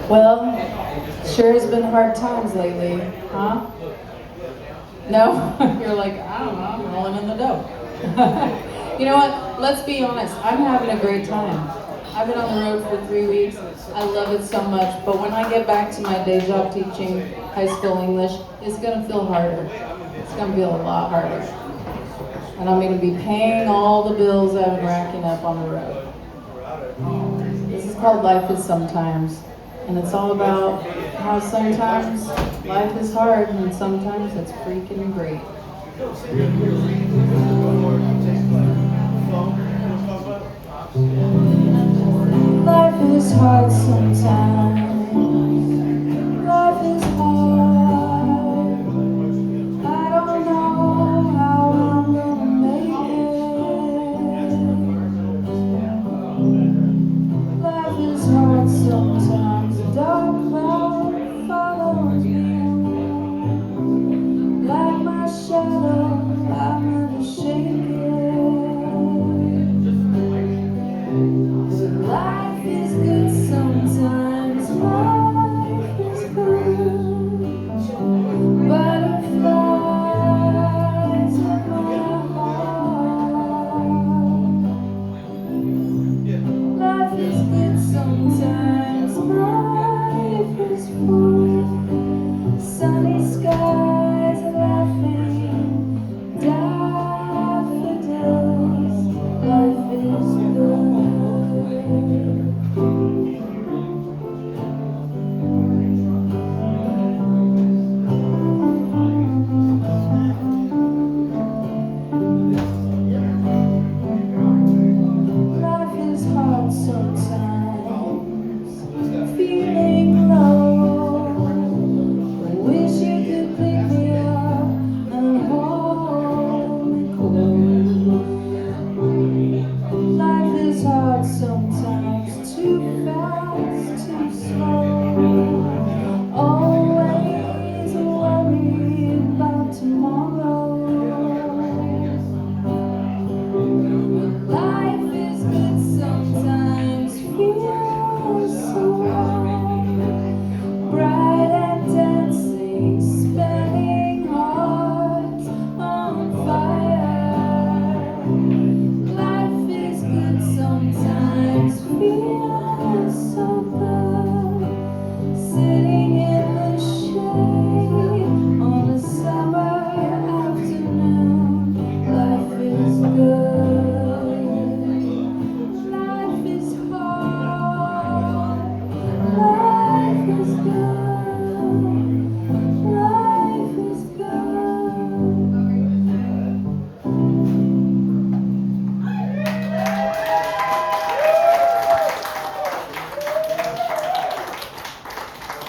Well, sure has been hard times lately, huh? No? You're like, I don't know, I'm rolling in the dough. You know what? Let's be honest. I'm having a great time. I've been on the road for 3 weeks. I love it so much. But when I get back to my day job teaching high school English, it's going to feel harder. It's going to feel a lot harder. And I'm going to be paying all the bills I've been racking up on the road. This is called Life is Sometimes. And it's all about how sometimes life is hard and sometimes it's freaking great. Life is hard sometimes.